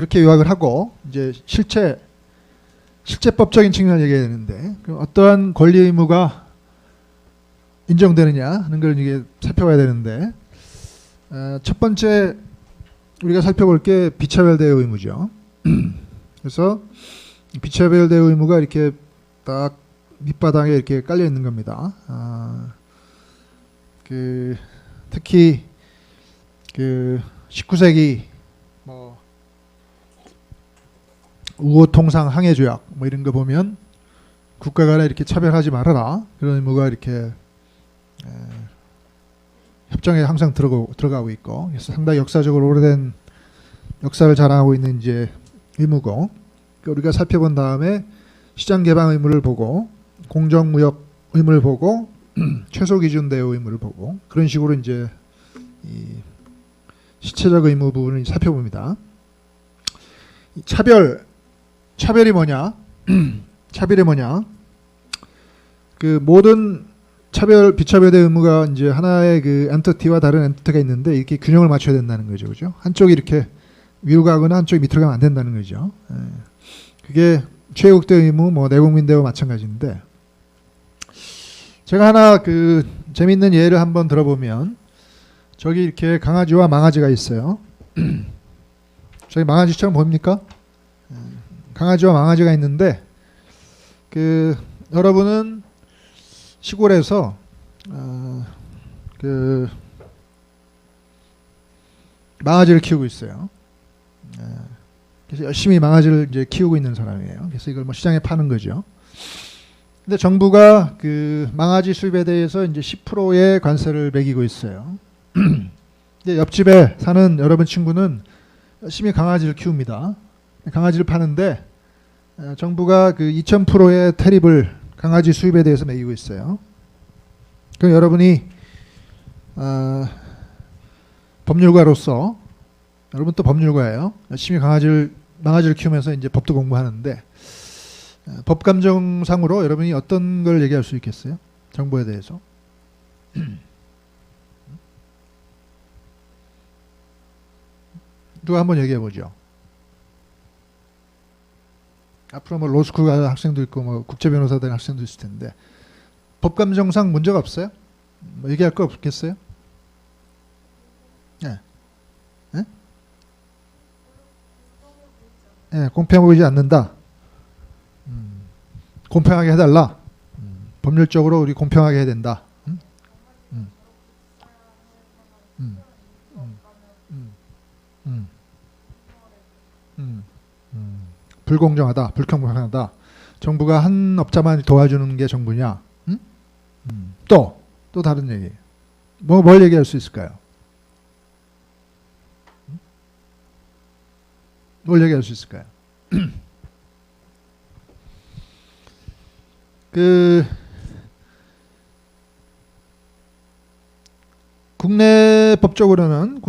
그렇게 요약을 하고 이제 실제법적인 측면을 얘기해야 되는데 어떠한 권리 의무가 인정되느냐 하는 걸 이게 살펴봐야 되는데 첫 번째 우리가 살펴볼 게 비차별 대우 의무죠. 그래서 비차별 대우 의무가 이렇게 딱 밑바닥에 이렇게 깔려 있는 겁니다. 특히 19세기 뭐 우호 통상 항해 조약 뭐 이런 거 보면 국가 간에 이렇게 차별하지 말아라 그런 의무가 이렇게 협정에 항상 들어가고 있고, 그래서 상당히 역사적으로 오래된 역사를 자랑하고 있는 이제 의무고, 우리가 살펴본 다음에 시장 개방 의무를 보고 공정무역 의무를 보고 최소 기준 대우 의무를 보고 그런 식으로 이제 이 실체적 의무 부분을 살펴봅니다. 차별이 뭐냐? 차별이 뭐냐? 그 모든 비차별 대우 의무가 이제 하나의 그 엔티티와 다른 엔티티가 있는데 이렇게 균형을 맞춰야 된다는 거죠, 그죠? 한쪽이 이렇게 위로 가거나 한쪽이 밑으로 가면 안 된다는 거죠. 그게 최애국 대우 의무, 뭐 내국민 대우 마찬가지인데, 제가 하나 그 재밌는 예를 한번 들어보면, 저기 이렇게 강아지와 망아지가 있어요. 저기 망아지처럼 보입니까? 강아지와 망아지가 있는데, 그 여러분은 시골에서 그 망아지를 키우고 있어요. 그래서 열심히 망아지를 이제 키우고 있는 사람이에요. 그래서 이걸 뭐 시장에 파는 거죠. 근데 정부가 그 망아지 수입에 대해서 이제 10%의 관세를 매기고 있어요. 근데 옆집에 사는 여러분 친구는 열심히 강아지를 키웁니다. 강아지를 파는데 정부가 그 2000%의 테립을 강아지 수입에 대해서 매기고 있어요. 그럼 여러분이 법률가로서, 여러분 또 법률가예요. 열심히 망아지를 키우면서 이제 법도 공부하는데, 법감정상으로 여러분이 어떤 걸 얘기할 수 있겠어요? 정부에 대해서. 누가 한번 얘기해 보죠. 앞으로 뭐 로스쿨 가는 학생도 있고 뭐 국제 변호사 되는 학생도 있을 텐데, 법감정상 문제가 없어요? 뭐 얘기할 거 없겠어요? 예. 예? 예, 공평해 보이지 않는다. 공평하게 해달라. 법률적으로 우리 공평하게 해야 된다. 불공정하다, 불평등하다. 정부가 한 업자만 도와주는 게 정부냐? 또 다른 얘기. 뭘 얘기할 수 있을까요? 뭘 얘기할 수 있을까요? 국내 법적으로는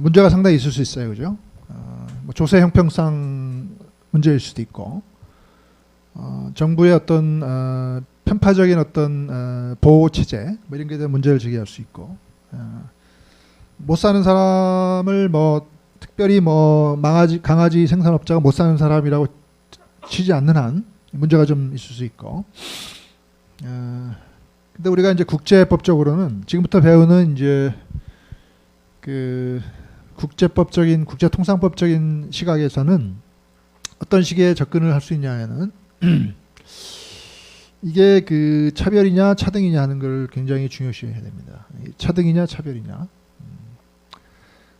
문제가 상당히 있을 수 있어요, 그죠? 뭐 조세 형평상 문제일 수도 있고, 정부의 어떤 편파적인 어떤 보호 체제 뭐 이런 게 대한 문제를 제기할 수 있고, 못 사는 사람을 뭐 특별히 뭐 강아지 생산업자가 못 사는 사람이라고 치지 않는 한 문제가 좀 있을 수 있고, 근데 우리가 이제 국제법적으로는 지금부터 배우는 이제 그 국제통상법적인 시각에서는 어떤 식의 접근을 할 수 있냐면은 이게 그 차별이냐 차등이냐 하는 걸 굉장히 중요시해야 됩니다. 차등이냐 차별이냐.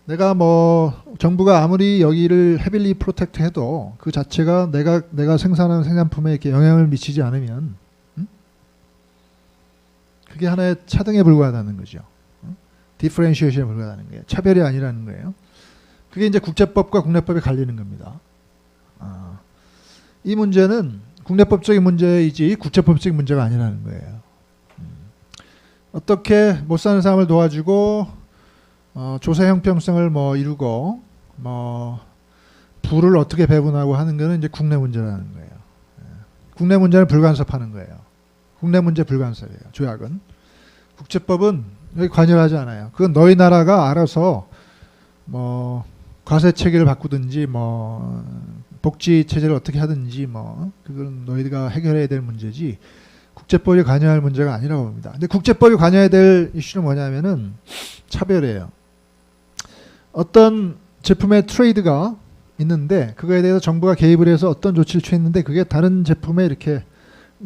내가 뭐 정부가 아무리 여기를 헤빌리 프로텍트 해도 그 자체가 내가 생산하는 생산품에 이렇게 영향을 미치지 않으면 그게 하나의 차등에 불과하다는 거죠. 디퍼런시에이션에 불과하다는 거예요. 차별이 아니라는 거예요. 그게 이제 국제법과 국내법이 갈리는 겁니다. 이 문제는 국내법적인 문제이지 국제법적인 문제가 아니라는 거예요. 어떻게 못 사는 사람을 도와주고 조세 형평성을 뭐 이루고 뭐 부를 어떻게 배분하고 하는 거는 이제 국내 문제라는 거예요. 국내 문제는 불간섭하는 거예요. 국내 문제 불간섭이에요. 조약은. 국제법은 여기 관여하지 않아요. 그건 너희 나라가 알아서 뭐 과세 체계를 바꾸든지 뭐 복지 체제를 어떻게 하든지 뭐 그건 너희가 해결해야 될 문제지 국제법이 관여할 문제가 아니라고 봅니다. 근데 국제법이 관여해야 될 이슈는 뭐냐면은 차별이에요. 어떤 제품의 트레이드가 있는데 그거에 대해서 정부가 개입을 해서 어떤 조치를 취했는데 그게 다른 제품에 이렇게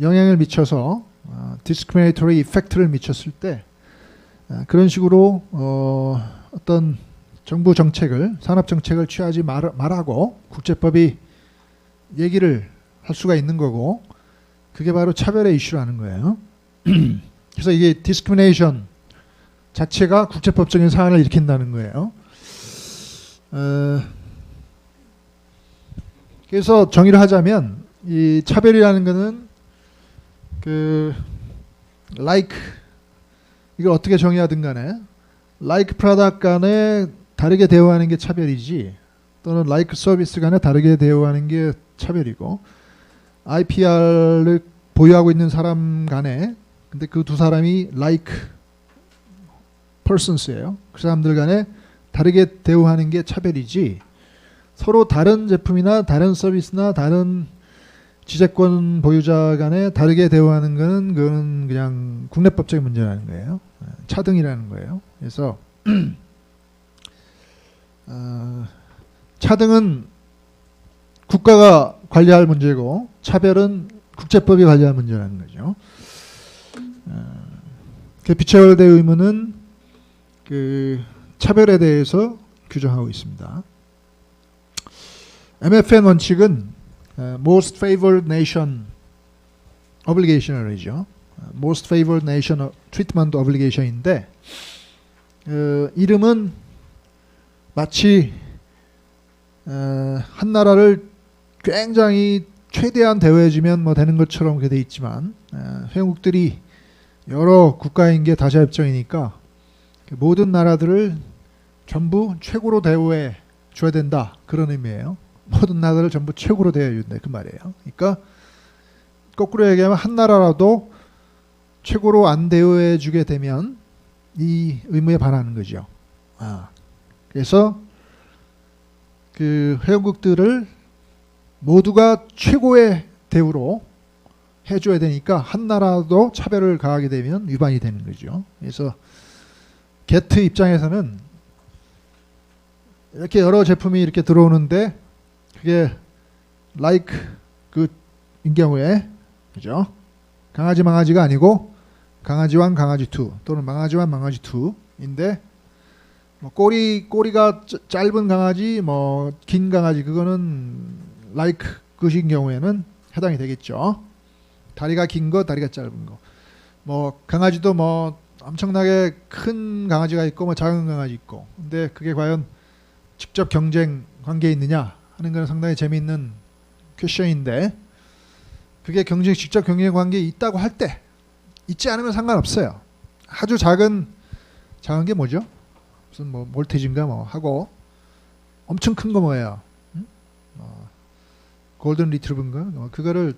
영향을 미쳐서 discriminatory effect를 미쳤을 때 그런 식으로 어떤 정부 정책을 산업 정책을 취하지 말하고 국제법이 얘기를 할 수가 있는 거고 그게 바로 차별의 이슈라는 거예요. 그래서 이게 discrimination 자체가 국제법적인 사안을 일으킨다는 거예요. 그래서 정의를 하자면 이 차별이라는 거는 그 like 이걸 어떻게 정의하든 간에 like product 간에 다르게 대우하는 게 차별이지 또는 like 서비스 간에 다르게 대우하는 게 차별이고 IPR을 보유하고 있는 사람 간에 근데 그 두 사람이 like persons예요. 그 사람들 간에 다르게 대우하는 게 차별이지 서로 다른 제품이나 다른 서비스나 다른 지재권 보유자 간에 다르게 대우하는 거는 그건 그냥 국내법적인 문제라는 거예요. 차등이라는 거예요. 그래서 차등은 국가가 관리할 문제고 차별은 국제법이 관리할 문제라는 거죠. 그 비차별대 의무는 그 차별에 대해서 규정하고 있습니다. MFN 원칙은 Most Favored Nation Obligation이죠. Most Favored Nation Treatment Obligation인데 이름은 마치 한 나라를 굉장히 최대한 대우해주면 뭐 되는 것처럼 그렇게 돼 있지만 회원국들이 여러 국가인 게 다시아 협정이니까 모든 나라들을 전부 최고로 대우해 줘야 된다 그런 의미예요. 모든 나라를 전부 최고로 대우해 준다 그 말이에요. 그러니까 거꾸로 얘기하면 한 나라라도 최고로 안 대우해 주게 되면 이 의무에 반하는 거죠. 그래서 그 회원국들을 모두가 최고의 대우로 해줘야 되니까 한 나라도 차별을 가하게 되면 위반이 되는 거죠. 그래서 게트 입장에서는 이렇게 여러 제품이 이렇게 들어오는데 그게 like 그인 경우에 그죠? 강아지 망아지가 아니고 강아지 1 강아지 2 또는 망아지 1 망아지 2인데 뭐 꼬리가 짧은 강아지 뭐 긴 강아지 그거는 like 그인 경우에는 해당이 되겠죠. 다리가 긴 거 다리가 짧은 거 뭐 강아지도 뭐 엄청나게 큰 강아지가 있고 뭐 작은 강아지 있고 근데 그게 과연 직접 경쟁 관계에 있느냐 하는 건 상당히 재미있는 퀘션인데 그게 직접 경쟁 관계에 있다고 할 때 있지 않으면 상관없어요. 아주 작은 게 뭐죠? 무슨 뭐 몰티즈인가 뭐 하고 엄청 큰 거 뭐예요? 골든 리트리버인가? 그거를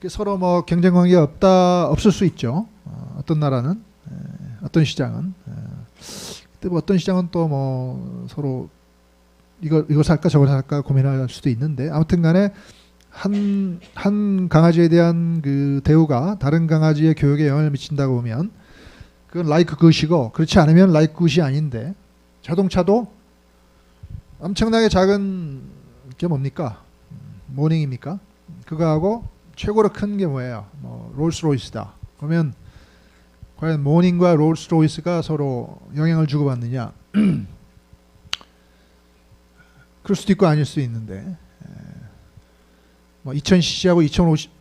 서로 뭐 경쟁 관계가 없을 수 있죠. 어떤 나라는 어떤 시장은 근데 뭐 어떤 시장은 또 뭐 서로 이거 살까 저거 살까 고민할 수도 있는데 아무튼간에 한 강아지에 대한 그 대우가 다른 강아지의 교육에 영향을 미친다고 보면 그건 like 굿이고 그렇지 않으면 like 굿이 아닌데 자동차도 엄청나게 작은 게 뭡니까? 모닝입니까? 그거하고 최고로 큰 게 뭐예요? 뭐 롤스로이스다. 그러면 과연 모닝과 롤스로이스가 서로 영향을 주고받느냐? 그럴 수도 있고 아닐 수도 있는데 뭐 2000cc하고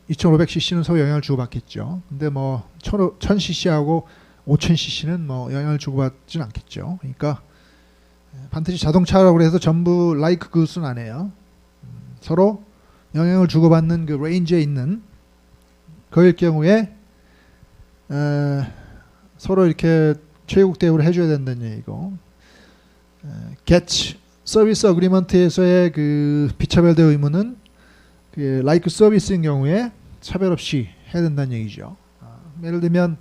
2500cc는 서로 영향을 주고받겠죠. 근데 뭐 1000cc하고 5000cc는 뭐 영향을 주고받지는 않겠죠. 그러니까 반드시 자동차라고 해서 전부 like 굿은 안 해요. 서로 영향을 주고받는 그 레인지에 있는 거일 경우에 서로 이렇게 최국 대우를 해줘야 된다는 얘기고 GATS 서비스 어그리먼트에서의 그 비차별대 의무는 그 like 서비스인 경우에 차별 없이 해야 된다는 얘기죠. 예를 들면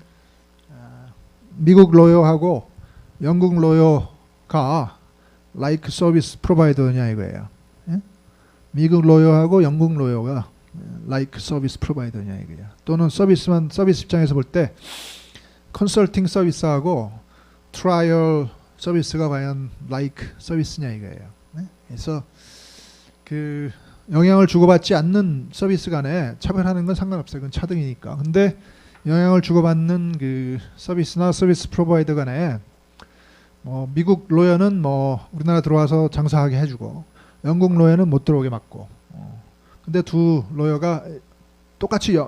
미국 로요하고 영국 로요가 like 서비스 프로바이더냐 이거예요. 예? 미국 로여하고 영국 로여가 like 서비스 프로바이더냐 이거야. 또는 서비스 입장에서 볼 때 컨설팅 서비스하고 트라이얼 서비스가 과연 like 서비스냐 이거예요. 네? 그래서 그 영향을 주고받지 않는 서비스 간에 차별하는 건 상관없어요. 그건 차등이니까. 근데 영향을 주고받는 그 서비스나 서비스 프로바이더 간에 뭐 미국 로여는 뭐 우리나라 들어와서 장사하게 해주고 영국 로여는 못 들어오게 막고. 근데 두 로여가 똑같이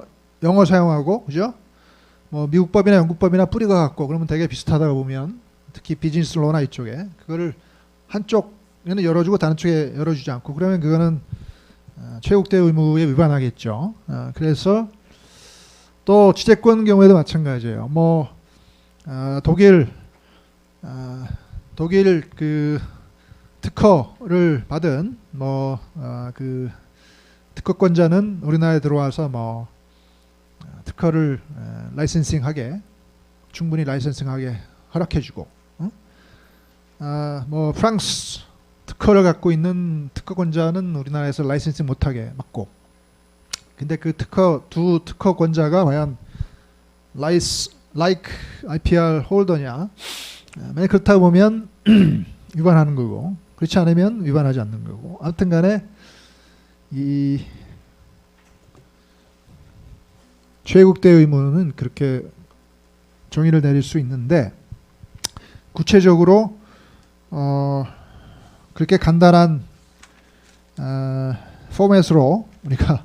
영어 사용하고, 그죠? 뭐 미국 법이나 영국 법이나 뿌리가 같고 그러면 되게 비슷하다고 보면, 특히 비즈니스 로나 이쪽에 그거를 한쪽에는 열어주고 다른 쪽에 열어주지 않고 그러면 그거는 최국대 의무에 위반하겠죠. 그래서 또 취재권 경우에도 마찬가지예요. 뭐 독일 그 특허를 받은 그 특허권자는 우리나라에 들어와서 뭐 특허를 라이센싱하게, 충분히 라이센싱하게 허락해주고, 뭐 프랑스 특허를 갖고 있는 특허권자는 우리나라에서 라이센싱 못하게 막고. 근데 그 두 특허권자가 과연 like IPR 홀더냐? 만약 그렇다고 보면 위반하는 거고, 그렇지 않으면 위반하지 않는 거고. 아무튼간에 이 최국대 의무는 그렇게 정의를 내릴 수 있는데, 구체적으로 그렇게 간단한 포맷으로 우리가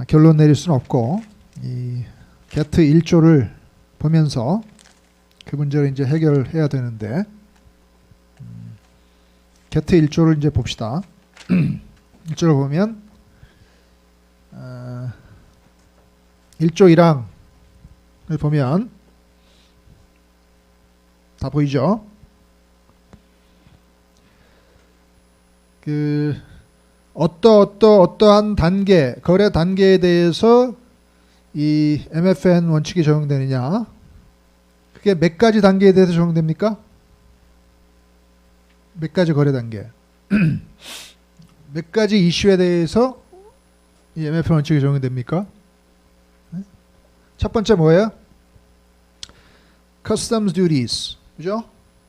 결론 내릴 수는 없고, 이 게트 1조를 보면서 그 문제를 이제 해결해야 되는데, 게트 1조를 이제 봅시다. 1조를 보면 1조 1항을 보면 다 보이죠? 그 어떠한 단계, 거래 단계에 대해서 이 MFN 원칙이 적용되느냐? 그게 몇 가지 단계에 대해서 적용됩니까? 몇 가지 거래 단계? 몇 가지 이슈에 대해서 이 MFN 원칙이 적용됩니까? 첫 번째 뭐예요? Customs duties, 그죠?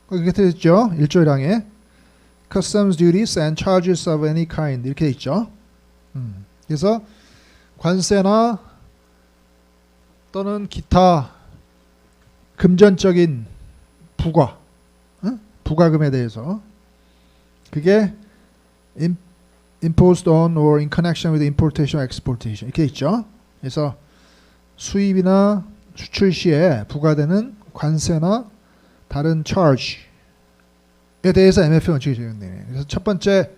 거기 돼 있죠? 1조 1항에 Customs duties and charges of any kind 이렇게 돼 있죠. 그래서 관세나 또는 기타 금전적인 부과, 부과금에 대해서, 그게 imposed on or in connection with importation or exportation 이렇게 있죠. 그래서 수입이나 수출 시에 부과되는 관세나 다른 charge에 대해서 MFN 원칙이 적용되네. 그래서 첫 번째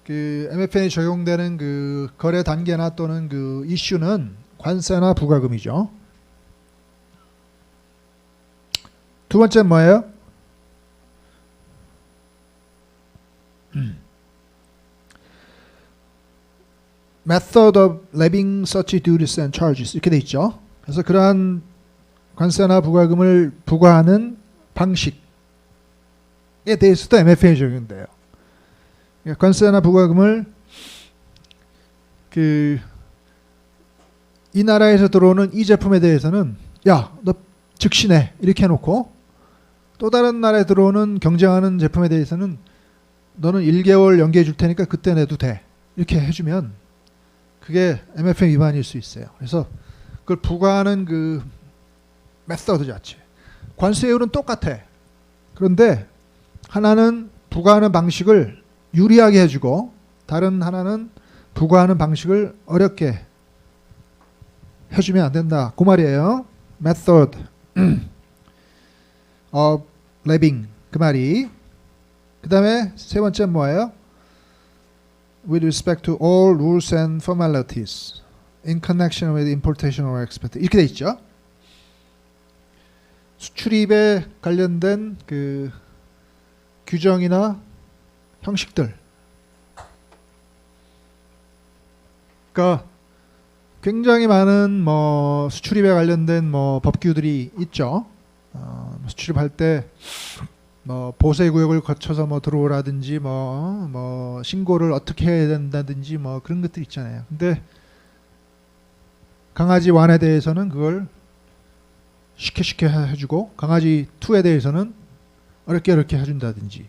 그 MFN이 적용되는 그 거래 단계나 또는 그 이슈는 관세나 부과금이죠. 두 번째는 뭐예요? Method of levying such duties and charges 이렇게 돼 있죠. 그래서 그러한 관세나 부과금을 부과하는 방식에 대해서도 MFN이 적용돼요. 그러니까 관세나 부과금을 이 나라에서 들어오는 이 제품에 대해서는 야, 너 즉시 내 이렇게 해놓고, 또 다른 나라에 들어오는 경쟁하는 제품에 대해서는 너는 1개월 연기해 줄 테니까 그때 내도 돼 이렇게 해주면 그게 MFN 위반일 수 있어요. 그래서 그걸 부과하는 그 메서드 자체, 관세율은 똑같아. 그런데 하나는 부과하는 방식을 유리하게 해주고 다른 하나는 부과하는 방식을 어렵게 해주면 안 된다. 그 말이에요. Method of levying 그 말이. 그 다음에 세 번째 뭐예요? With respect to all rules and formalities in connection with importation or export 이렇게 돼 있죠. 수출입에 관련된 그 규정이나 형식들, 그러니까 굉장히 많은 뭐 수출입에 관련된 뭐 법규들이 있죠. 수출입할 때 뭐 보세 구역을 거쳐서 뭐 들어오라든지 뭐 신고를 어떻게 해야 된다든지 뭐 그런 것들 있잖아요. 근데 강아지 1에 대해서는 그걸 쉽게 해주고 강아지 2에 대해서는 어렵게 해준다든지.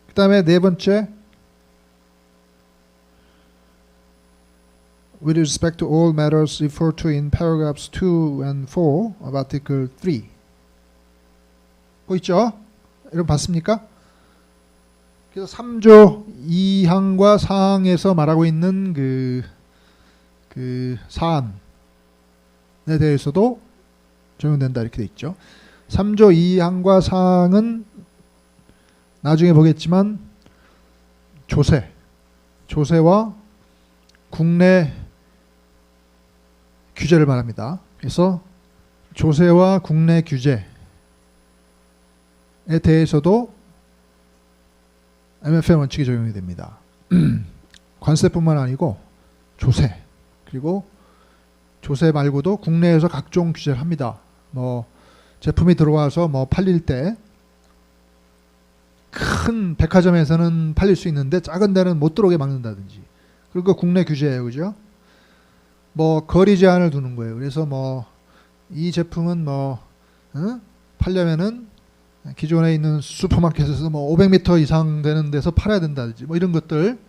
그 다음에 네 번째, with respect to all matters referred to in paragraphs 2 and 4 of article 3. 보이죠? 여러분 봤습니까? 그래서 3조 2항과 4항에서 말하고 있는 그 사안에 대해서도 적용된다 이렇게 돼 있죠. 3조 2항과 4항은 나중에 보겠지만 조세와 국내 규제를 말합니다. 그래서 조세와 국내 규제에 대해서도 MFN 원칙이 적용이 됩니다. 관세뿐만 아니고 조세, 그리고 조세 말고도 국내에서 각종 규제를 합니다. 뭐 제품이 들어와서 뭐 팔릴 때 큰 백화점에서는 팔릴 수 있는데 작은 데는 못 들어오게 막는다든지, 그리고 국내 규제예요, 그죠? 뭐 거리 제한을 두는 거예요. 그래서 뭐 이 제품은 팔려면은 기존에 있는 슈퍼마켓에서 뭐 500m 이상 되는 데서 팔아야 된다든지 뭐 이런 것들,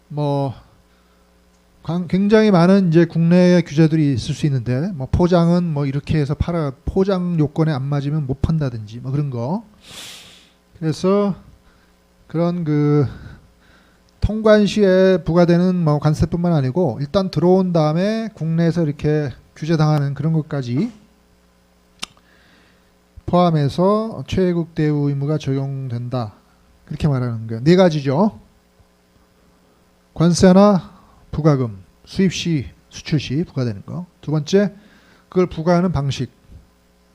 뭐 굉장히 많은 이제 국내의 규제들이 있을 수 있는데, 뭐 포장은 뭐 이렇게 해서 포장 요건에 안 맞으면 못 판다든지 뭐 그런 거. 그래서 그런 통관 시에 부과되는 뭐 관세뿐만 아니고 일단 들어온 다음에 국내에서 이렇게 규제당하는 그런 것까지 포함해서 최애국 대우 의무가 적용된다, 그렇게 말하는 거예요. 네 가지죠. 관세나 부가금, 수입 시, 수출 시 부과되는 거. 두 번째, 그걸 부과하는 방식.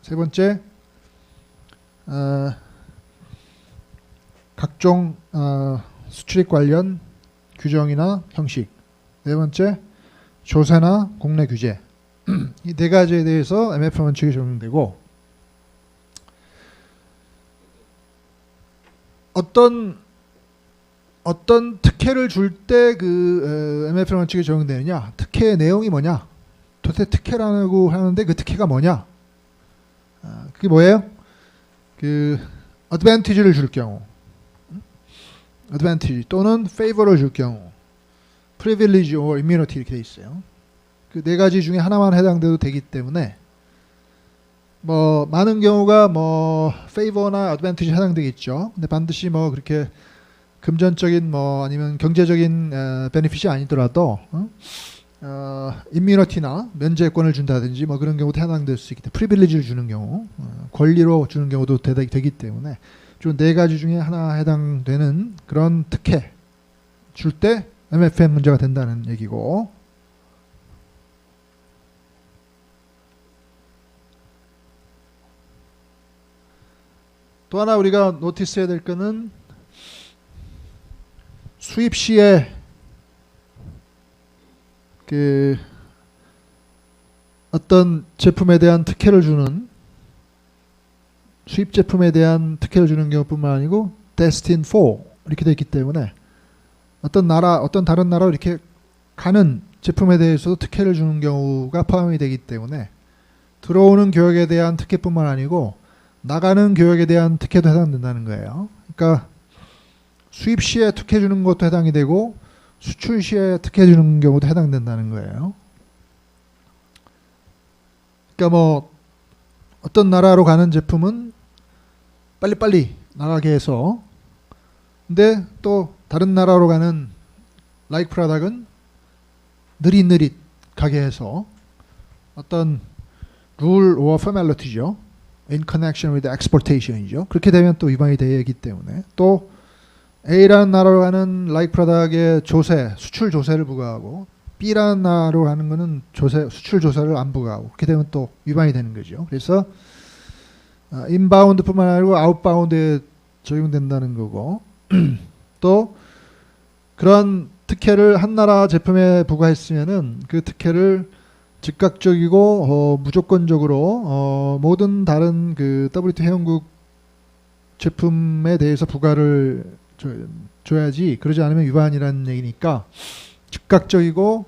세 번째, 각종 수출입 관련 규정이나 형식. 네 번째, 조세나 국내 규제. 이 네 가지에 대해서 MFN 원칙이 적용되고, 어떤 특혜를 줄 때 MFN 원칙이 적용되느냐, 특혜의 내용이 뭐냐, 도대체 특혜라고 하는데 그 특혜가 뭐냐, 그게 뭐예요? 어드밴티지를 줄 경우, advantage 또는 favor를 줄 경우, privilege or immunity 이렇게 돼 있어요. 그 네 가지 중에 하나만 해당돼도 되기 때문에 뭐 많은 경우가 뭐 favor나 advantage 해당되겠죠. 근데 반드시 뭐 그렇게 금전적인 뭐 아니면 경제적인 베네핏이 아니더라도 immunity나 면제권을 준다든지 뭐 그런 경우도 해당될 수 있기 때문에, privilege를 주는 경우, 권리로 주는 경우도 되기 때문에 좀 네 가지 중에 하나 해당되는 그런 특혜 줄 때 MFN 문제가 된다는 얘기고, 또 하나 우리가 노티스해야 될 거는 수입 시에 어떤 제품에 대한 특혜를 주는, 수입 제품에 대한 특혜를 주는 경우뿐만 아니고 destined for 이렇게 되어 있기 때문에 어떤 다른 나라로 이렇게 가는 제품에 대해서도 특혜를 주는 경우가 포함이 되기 때문에 들어오는 교역에 대한 특혜뿐만 아니고 나가는 교역에 대한 특혜도 해당된다는 거예요. 그러니까 수입 시에 특혜 주는 것도 해당이 되고 수출 시에 특혜 주는 경우도 해당된다는 거예요. 그러니까 뭐 어떤 나라로 가는 제품은 빨리빨리 나가게 해서, 근데 또 다른 나라로 가는 like product은 느릿느릿 가게 해서 어떤 rule or formality죠. in connection with exportation이죠. 그렇게 되면 또 위반이 되기 때문에, 또 A라는 나라로 가는 like product의 조세, 수출 조세를 부과하고 B라는 나라로 가는 거는 수출 조세를 안 부과하고, 그렇게 되면 또 위반이 되는 거죠. 그래서 인바운드뿐만 아니고 아웃바운드에 적용된다는 거고, 또 그런 특혜를 한 나라 제품에 부과했으면은 그 특혜를 즉각적이고 무조건적으로 모든 다른 그 WTO 회원국 제품에 대해서 부과를 줘야지, 그러지 않으면 위반이라는 얘기니까 즉각적이고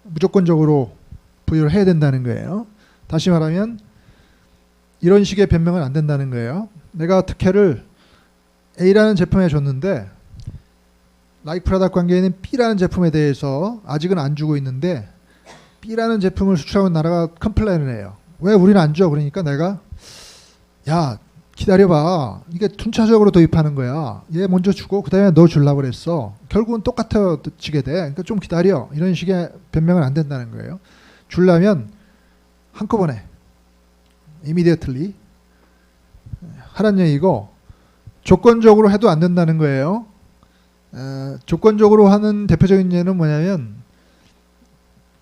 무조건적으로 부여를 해야 된다는 거예요. 다시 말하면 이런 식의 변명은 안 된다는 거예요. 내가 특혜를 A라는 제품에 줬는데 라이크 프로덕트 관계에 있는 B라는 제품에 대해서 아직은 안 주고 있는데 B라는 제품을 수출하는 나라가 컴플레인을 해요. 왜 우리는 안 줘? 그러니까 내가 야 기다려봐, 이게 순차적으로 도입하는 거야, 얘 먼저 주고 그 다음에 너 주려고 그랬어, 결국은 똑같아지게 돼, 그러니까 좀 기다려, 이런 식의 변명은 안 된다는 거예요. 주려면 한꺼번에 immediately 하라는 얘기고, 조건적으로 해도 안 된다는 거예요. 조건적으로 하는 대표적인 예는 뭐냐면,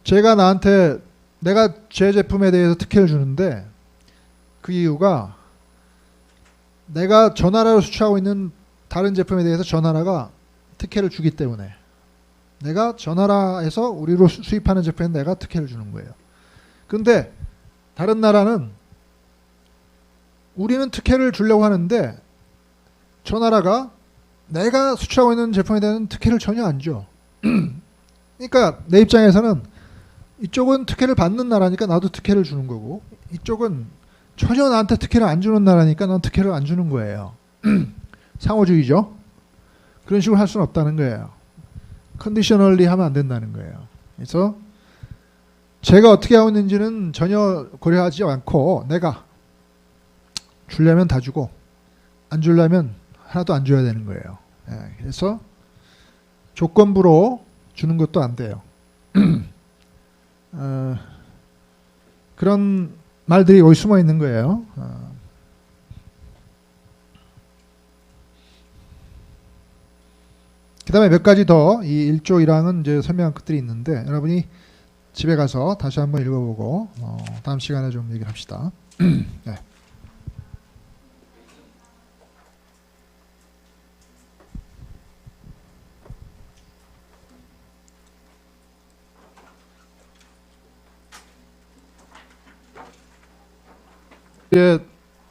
제가 나한테 내가 제 제품에 대해서 특혜를 주는데 그 이유가 내가 저 나라로 수출하고 있는 다른 제품에 대해서 저 나라가 특혜를 주기 때문에, 내가 저 나라에서 우리로 수입하는 제품에 내가 특혜를 주는 거예요. 근데 다른 나라는 우리는 특혜를 주려고 하는데 저 나라가 내가 수출하고 있는 제품에 대한 특혜를 전혀 안 줘. 그러니까 내 입장에서는 이쪽은 특혜를 받는 나라니까 나도 특혜를 주는 거고, 이쪽은 전혀 나한테 특혜를 안 주는 나라니까 난 특혜를 안 주는 거예요. 상호주의죠. 그런 식으로 할 수는 없다는 거예요. 컨디셔널리 하면 안 된다는 거예요. 그래서 제가 어떻게 하고 있는지는 전혀 고려하지 않고 내가 주려면 다 주고 안 주려면 하나도 안 줘야 되는 거예요. 그래서 조건부로 주는 것도 안 돼요. 그런 말들이 여기 숨어 있는 거예요. 그 다음에 몇 가지 더 이 1조 1항은 이제 설명한 것들이 있는데, 여러분이 집에 가서 다시 한번 읽어보고 다음 시간에 좀 얘기를 합시다. 네.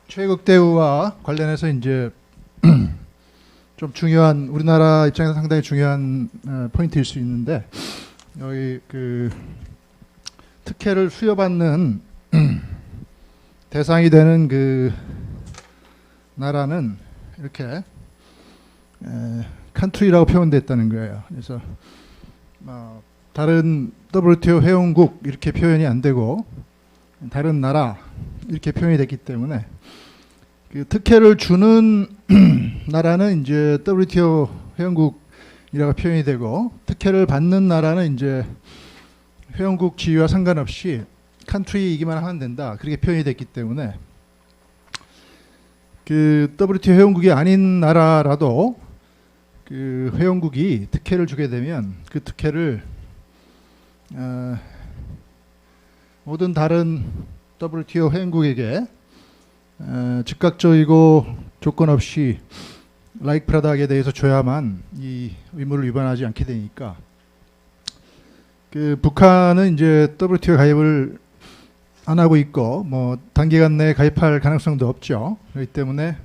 최극 대우와 관련해서 이제 좀 중요한, 우리나라 입장에서 상당히 중요한 포인트일 수 있는데, 여기 그 특혜를 수여받는 대상이 되는 그 나라는 이렇게 country라고 표현됐다는 거예요. 그래서 다른 WTO 회원국 이렇게 표현이 안 되고 다른 나라 이렇게 표현이 됐기 때문에, 그 특혜를 주는 나라는 이제 WTO 회원국이라고 표현이 되고, 특혜를 받는 나라는 이제 회원국 지위와 상관없이 country이기만 하면 된다, 그렇게 표현이 됐기 때문에, 그 WTO 회원국이 아닌 나라라도 그 회원국이 특혜를 주게 되면 그 특혜를 모든 다른 WTO 회원국에게 즉각적이고 조건 없이 라이크 프로덕트에 대해서 줘야만 이 의무를 위반하지 않게 되니까, 그 북한은 이제 WTO 가입을 안 하고 있고 뭐 단기간 내에 가입할 가능성도 없죠. 그렇기 때문에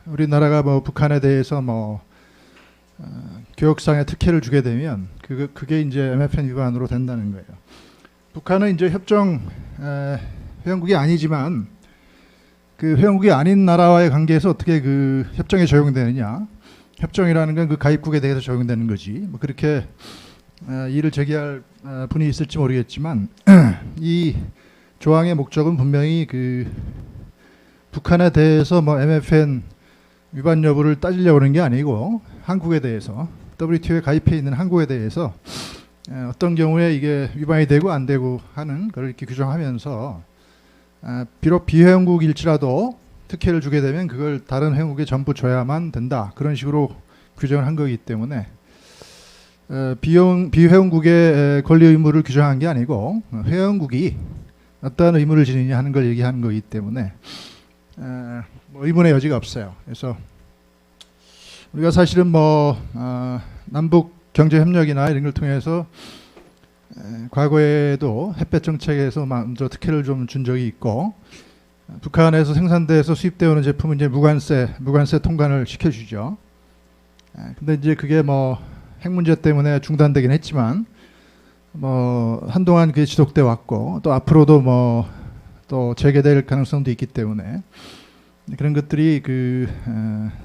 우리나라가 뭐 북한에 대해서 뭐 교역상의 특혜를 주게 되면 그게 이제 MFN 위반으로 된다는 거예요. 북한은 이제 협정 회원국이 아니지만 그 회원국이 아닌 나라와의 관계에서 어떻게 그 협정에 적용되느냐, 협정이라는 건 그 가입국에 대해서 적용되는 거지, 뭐 그렇게 이를 제기할 분이 있을지 모르겠지만 이 조항의 목적은 분명히 그 북한에 대해서 뭐 MFN 위반 여부를 따지려고 하는 게 아니고, 한국에 대해서 WTO에 가입해 있는 한국에 대해서 어떤 경우에 이게 위반이 되고 안 되고 하는 걸 이렇게 규정하면서, 비록 비회원국일지라도 특혜를 주게 되면 그걸 다른 회원국에 전부 줘야만 된다, 그런 식으로 규정을 한 거기 때문에 비회원국의 권리 의무를 규정한 게 아니고 회원국이 어떠한 의무를 지느냐 하는 걸 얘기하는 거기 때문에 뭐 의문의 여지가 없어요. 그래서 우리가 사실은 뭐 남북 경제 협력이나 이런 걸 통해서 과거에도 햇볕 정책에서 먼저 특혜를 좀 준 적이 있고, 북한에서 생산돼서 수입되어 오는 제품은 이제 무관세 통관을 시켜주죠. 근데 이제 그게 뭐 핵 문제 때문에 중단되긴 했지만 뭐 한동안 그게 지속돼 왔고, 또 앞으로도 뭐 또 재개될 가능성도 있기 때문에 그런 것들이 그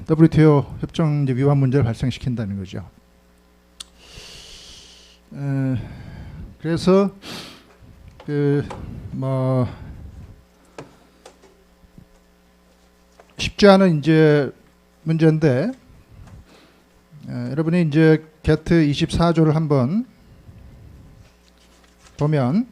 WTO 협정 이제 위반 문제를 발생시킨다는 거죠. 그래서 그 뭐 쉽지 않은 이제 문제인데, 여러분이 이제 게트 24조를 한번 보면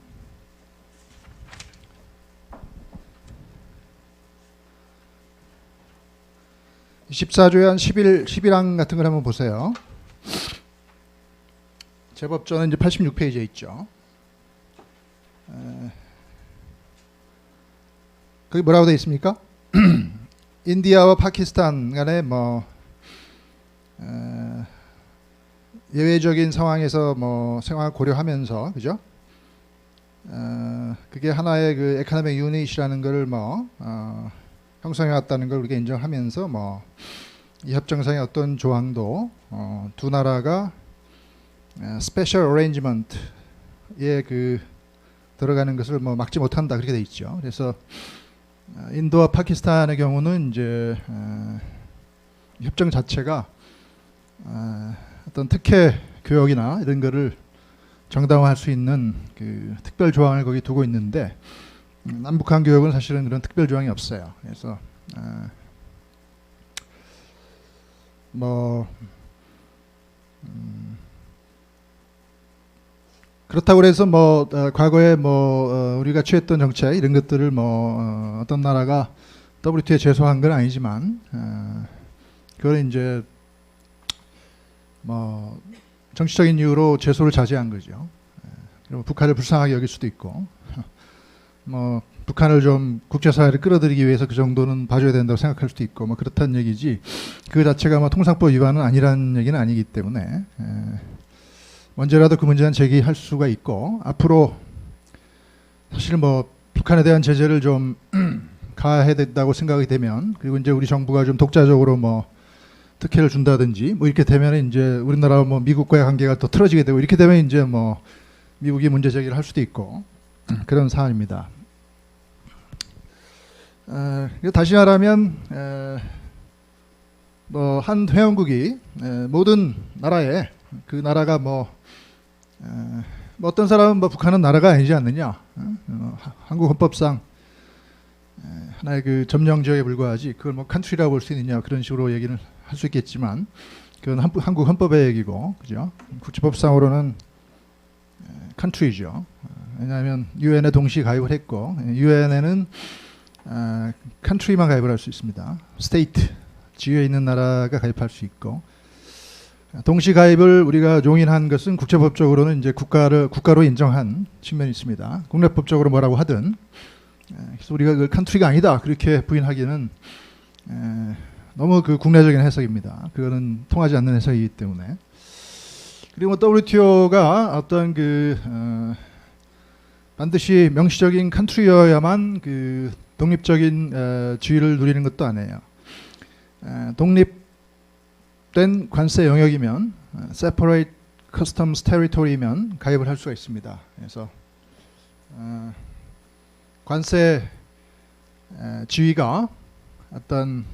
24조의 한 11항 같은 걸 한번 보세요. 제법조는 이제 86페이지에 있죠. 거기 뭐라고 되어 있습니까? 인디아와 파키스탄 간에 뭐 예외적인 상황에서 뭐 상황을 고려하면서, 그죠? 그게 하나의 그 에코노믹 유닛이라는 걸 뭐 형성해 왔다는 걸 우리가 인정하면서 뭐 이 협정상의 어떤 조항도 두 나라가 스페셜 어레인지먼트에 그 들어가는 것을 뭐 막지 못한다, 그렇게 돼 있죠. 그래서 인도와 파키스탄의 경우는 이제 협정 자체가 어떤 특혜 교역이나 이런 거를 정당화할 수 있는 그 특별 조항을 거기 두고 있는데, 남북한 교역은 사실은 그런 특별 조항이 없어요. 그래서 뭐 그렇다고 해서 뭐 과거에 뭐 우리가 취했던 정책 이런 것들을 뭐 어떤 나라가 WTO에 제소한 건 아니지만, 그걸 이제 뭐 정치적인 이유로 제소를 자제한 거죠. 그리고 북한을 불쌍하게 여길 수도 있고, 뭐 북한을 좀 국제사회를 끌어들이기 위해서 그 정도는 봐줘야 된다고 생각할 수도 있고, 뭐 그렇다는 얘기지, 그 자체가 뭐 통상법 위반은 아니라는 얘기는 아니기 때문에 언제라도 그 문제는 제기할 수가 있고, 앞으로 사실 뭐 북한에 대한 제재를 좀 가해야 된다고 생각이 되면, 그리고 이제 우리 정부가 좀 독자적으로 뭐 특혜를 준다든지 뭐 이렇게 되면 이제 우리나라와 뭐 미국과의 관계가 또 틀어지게 되고, 이렇게 되면 이제 뭐 미국이 문제 제기를 할 수도 있고 그런 사안입니다. 다시 말하면 뭐 한 회원국이 모든 나라에 그 나라가 뭐 어떤 사람은 뭐 북한은 나라가 아니지 않느냐, 한국 헌법상 하나의 그 점령 지역에 불과하지 그걸 뭐 컨트리라고 볼 수 있느냐, 그런 식으로 얘기를 할 수 있겠지만 그건 한국 헌법의 얘기고, 그죠? 국제법상으로는 컨트리죠. 왜냐하면 유엔에 동시 가입을 했고, 유엔에는 컨트리만 가입을 할 수 있습니다. 스테이트, 지위에 있는 나라가 가입할 수 있고, 동시 가입을 우리가 용인한 것은 국제법적으로는 이제 국가로 인정한 측면이 있습니다. 국내법적으로 뭐라고 하든, 그래서 우리가 그 컨트리가 아니다 그렇게 부인하기는 너무 그 국내적인 해석입니다. 그거는 통하지 않는 해석이기 때문에. 그리고 WTO가 어떤 그 반드시 명시적인 컨트리여야만 그 독립적인 지위를 누리는 것도 아니에요. 독립된 관세 영역이면 separate customs territory면 가입을 할 수가 있습니다. 그래서 관세 지위가 어떤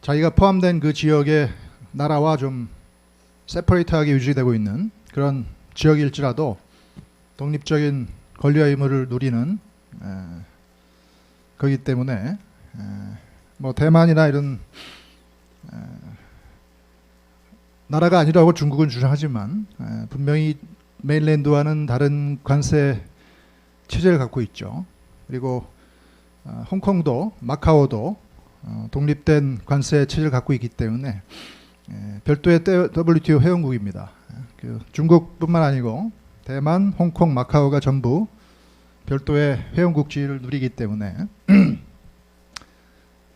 자기가 포함된 그 지역의 나라와 좀 세퍼레이트하게 유지되고 있는 그런 지역일지라도 독립적인 권리와 의무를 누리는 거기 때문에 뭐 대만이나 이런 나라가 아니라고 중국은 주장하지만 분명히 메인랜드와는 다른 관세 체제를 갖고 있죠. 그리고 홍콩도 마카오도 독립된 관세 체제를 갖고 있기 때문에 별도의 WTO 회원국입니다. 그 중국뿐만 아니고 대만, 홍콩, 마카오가 전부 별도의 회원국 지위를 누리기 때문에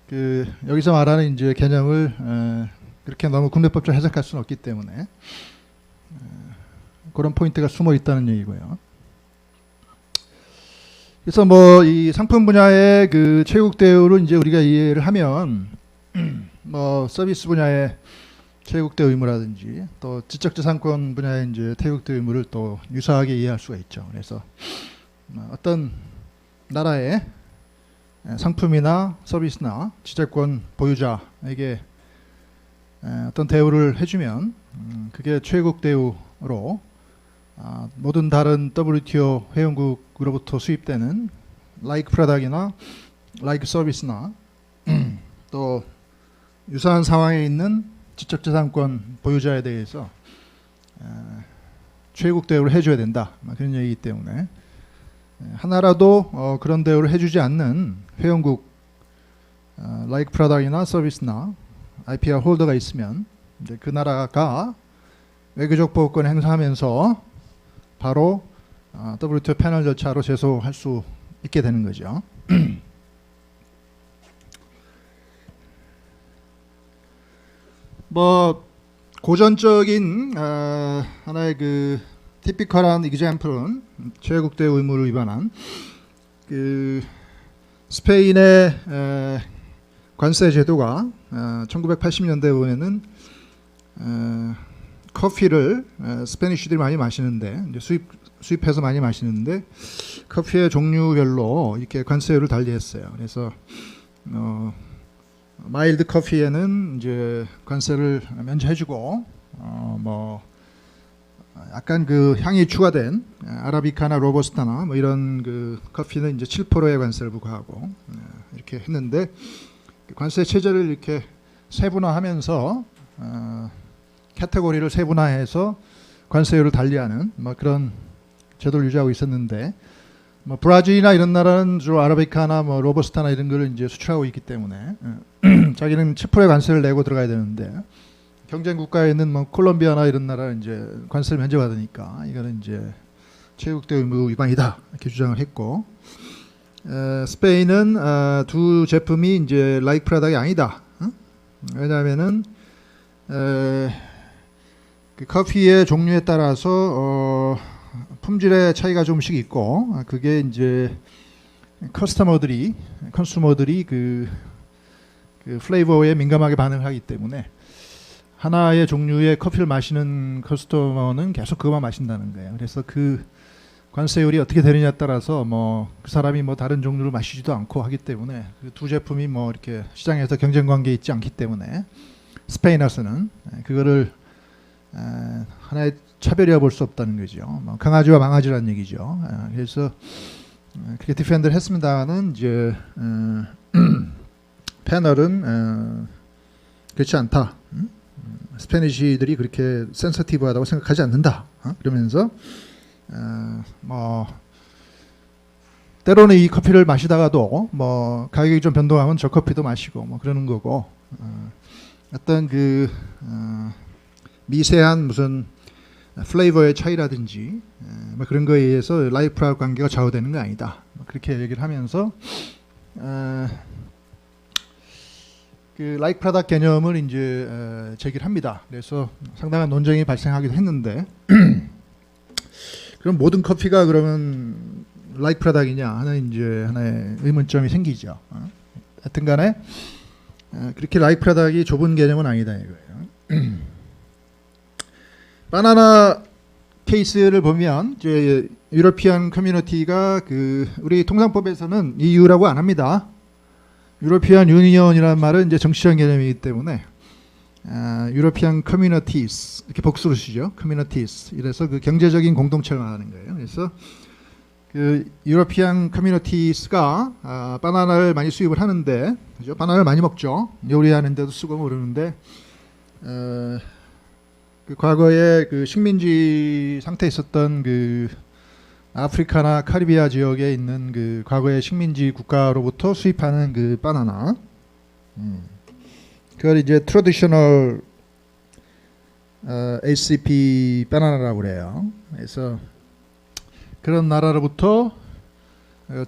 그 여기서 말하는 이제 개념을 그렇게 너무 국내법적으로 해석할 수는 없기 때문에 그런 포인트가 숨어 있다는 얘기고요. 그래서 뭐 이 상품 분야의 그 최국 대우를 이제 우리가 이해를 하면 뭐 서비스 분야의 최국 대우 의무라든지 또 지적재산권 분야의 이제 최국 대우 의무를 또 유사하게 이해할 수가 있죠. 그래서 어떤 나라의 상품이나 서비스나 지적권 보유자에게 어떤 대우를 해주면 그게 최국 대우로 모든 다른 WTO 회원국으로부터 수입되는 like product이나 like service나 또 유사한 상황에 있는 지적재산권 보유자에 대해서 최국 대우를 해줘야 된다, 그런 얘기이기 때문에 하나라도 그런 대우를 해주지 않는 회원국 like product이나 서비스나 IPR 홀더가 있으면 이제 그 나라가 외교적 보호권을 행사하면서 바로 WTO 패널 절차로 제소할 수 있게 되는 거죠. 뭐 고전적인 하나의 그 티피컬한 example은 최국 대우 의무를 위반한 그 스페인의 관세 제도가 1980년대에는 커피를 스페니쉬들이 많이 마시는데 이제 수입해서 많이 마시는데 커피의 종류별로 이렇게 관세율을 달리했어요. 그래서 마일드 커피에는 이제 관세를 면제해주고 뭐 약간 그 향이 추가된 아라비카나 로버스타나 뭐 이런 그 커피는 이제 7%의 관세를 부과하고 이렇게 했는데 관세 체제를 이렇게 세분화하면서 카테고리를 세분화해서 관세율을 달리하는 뭐 그런 제도를 유지하고 있었는데 뭐 브라질이나 이런 나라는 주로 아라비카나 뭐 로버스타나 이런 거를 이제 수출하고 있기 때문에 자기는 7%의 관세를 내고 들어가야 되는데 경쟁 국가에 있는 뭐 콜롬비아나 이런 나라는 이제 관세를 면제받으니까 이거는 이제 최국 대우 의무 위반이다 이렇게 주장을 했고 스페인은 두 제품이 이제 like product이 아니다. 왜냐하면은 그 커피의 종류에 따라서 품질의 차이가 조금씩 있고 그게 이제 컨슈머들이 그 플레이버에 민감하게 반응하기 때문에 하나의 종류의 커피를 마시는 커스터머는 계속 그것만 마신다는 거예요. 그래서 그 관세율이 어떻게 되느냐에 따라서 뭐 그 사람이 뭐 다른 종류를 마시지도 않고 하기 때문에 그 두 제품이 뭐 이렇게 시장에서 경쟁 관계에 있지 않기 때문에 스페인에서는 그거를 하나의 차별이라 볼 수 없다는 거죠. 뭐 강아지와 망아지라는 얘기죠. 그래서 그렇게 디펜드를 했습니다는 이제 패널은 그렇지 않다. 스페니쉬들이 그렇게 센서티브하다고 생각하지 않는다. 그러면서 뭐 때로는 이 커피를 마시다가도 뭐 가격이 좀 변동하면 저 커피도 마시고 뭐 그러는 거고 어떤 그 미세한 무슨 플레이버의 차이라든지 뭐 그런 거에 의해서 라이프와 관계가 좌우되는 거 아니다. 그렇게 얘기를 하면서 그 like product 개념을 이제 제기를 합니다. 그래서 상당한 논쟁이 발생하기도 했는데 그럼 모든 커피가 그러면 like product이냐 하는 이제 하나의 의문점이 생기죠. 하여튼간에 그렇게 like product이 좁은 개념은 아니다 이거예요. 바나나 케이스를 보면 이제 유러피안 커뮤니티가 그 우리 통상법에서는 EU라고 안 합니다. 유러피안 유니언이라는 말은 이제 정치적 개념이기 때문에 유러피안 커뮤니티스 이렇게 복수로 쓰죠. 커뮤니티스 이래서 그 경제적인 공동체를 말하는 거예요. 그래서 그 유러피안 커뮤니티스가 바나나를 많이 수입을 하는데 그죠? 바나나를 많이 먹죠. 요리하는 데도 쓰고 그러는데 그 과거에 그 식민지 상태에 있었던 그 아프리카나 카리비아 지역에 있는 그 과거의 식민지 국가로부터 수입하는 그 바나나, 그걸 이제 트래디셔널 ACP 바나나라고 그래요. 그래서 그런 나라로부터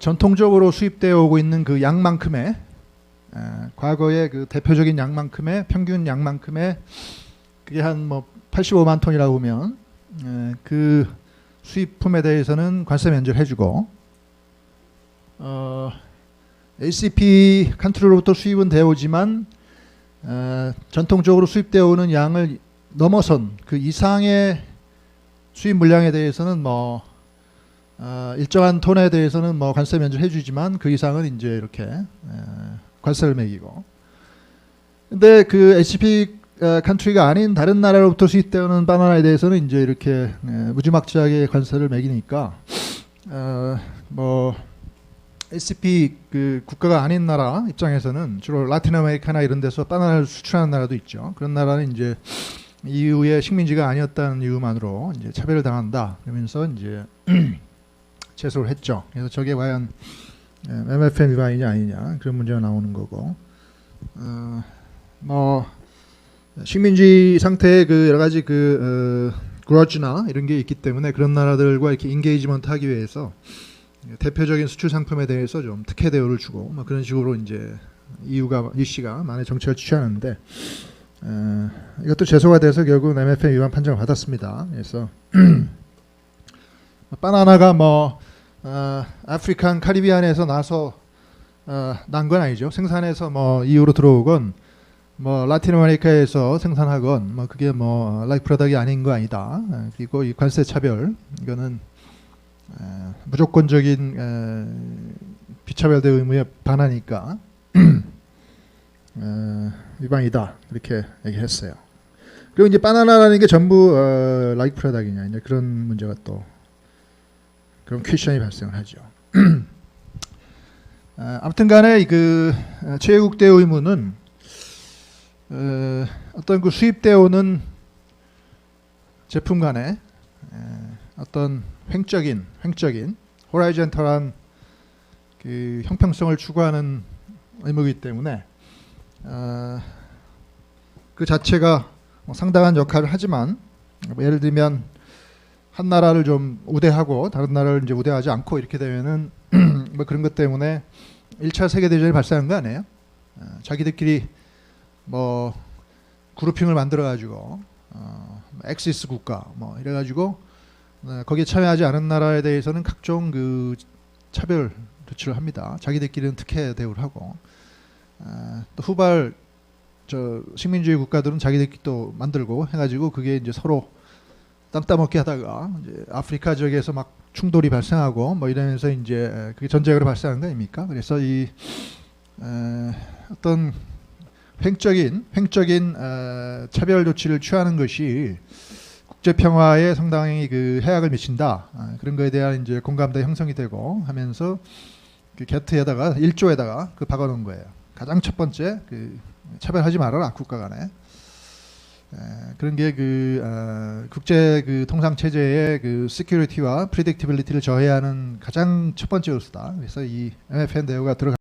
전통적으로 수입되어 오고 있는 그 양만큼의 과거의 그 대표적인 양만큼의 평균 양만큼의 그게 한 뭐 85만 톤이라고 보면 그 수입품에 대해서는 관세 면제를 해주고 ACP 컨트리로부터 수입은 되어 오지만 전통적으로 수입되어 오는 양을 넘어선 그 이상의 수입 물량에 대해서는 뭐 일정한 톤에 대해서는 뭐 관세 면제를 해주지만 그 이상은 이제 이렇게 관세를 매기고. 근데 그 ACP 컨트리가 아닌 다른 나라로부터 수입되는 바나나에 대해서는 이제 이렇게 무지막지하게 관세를 매기니까 뭐 ACP 그 국가가 아닌 나라 입장에서는 주로 라틴 아메리카나 이런 데서 바나나를 수출하는 나라도 있죠. 그런 나라는 이제 EU의 식민지가 아니었다는 이유만으로 이제 차별을 당한다. 그러면서 이제 제소를 했죠. 그래서 저게 과연 MFN 위반이냐 아니냐 그런 문제가 나오는 거고. 뭐 식민지 상태의 그 여러 가지 그 그러즈나 이런 게 있기 때문에 그런 나라들과 이렇게 인게이지먼트 하기 위해서 대표적인 수출 상품에 대해서 좀 특혜 대우를 주고 뭐 그런 식으로 이제 EC가 많은 정책을 취하는데 이것도 제소가 돼서 결국 MFN 위반 판정을 받았습니다. 그래서 바나나가 뭐 아프리칸 카리비안에서 나서 난 건 아니죠. 생산해서 뭐 EU로 들어오건 뭐 라틴 아메리카에서 생산하건 뭐 그게 뭐 라이프 프로덕이 아닌 거 아니다. 그리고 이 관세 차별 이거는 무조건적인 비차별대 의무에 반하니까 위반이다 이렇게 얘기했어요. 그리고 이제 바나나라는 게 전부 라이프 프로덕이냐 이제 그런 문제가 또 그런 퀘션이 발생을 하죠. 아무튼간에 그 최애국대 의무는 어떤 그 수입되어 오는 제품 간에 어떤 횡적인 호라이젠털한 그 형평성을 추구하는 의무이기 때문에 그 자체가 뭐 상당한 역할을 하지만 뭐 예를 들면 한 나라를 좀 우대하고 다른 나라를 이제 우대하지 않고 이렇게 되면은 뭐 그런 것 때문에 1차 세계대전이 발생한 거 아니에요? 자기들끼리 뭐 그룹핑을 만들어 가지고 엑시스 국가 뭐 이래 가지고 거기에 참여하지 않은 나라에 대해서는 각종 그 차별 조치를 합니다. 자기들끼리는 특혜 대우를 하고 또 후발 저 식민주의 국가들은 자기들끼리 또 만들고 해가지고 그게 이제 서로 땅 따먹게 하다가 이제 아프리카 지역에서 막 충돌이 발생하고 뭐 이러면서 이제 그게 전쟁으로 발생한 거 아닙니까? 그래서 이 어떤 횡적인 차별 조치를 취하는 것이 국제 평화에 상당히 그 해악을 미친다. 그런 거에 대한 이제 공감대 형성이 되고 하면서 그 게트에다가 1조에다가 그 박아놓은 거예요. 가장 첫 번째 그 차별하지 말아라 국가 간에. 그런 게 그 국제 그 통상 체제의 그 시큐리티와 프리딕티빌리티를 저해하는 가장 첫 번째 요소다. 그래서 이 MFN 대우가 들어가.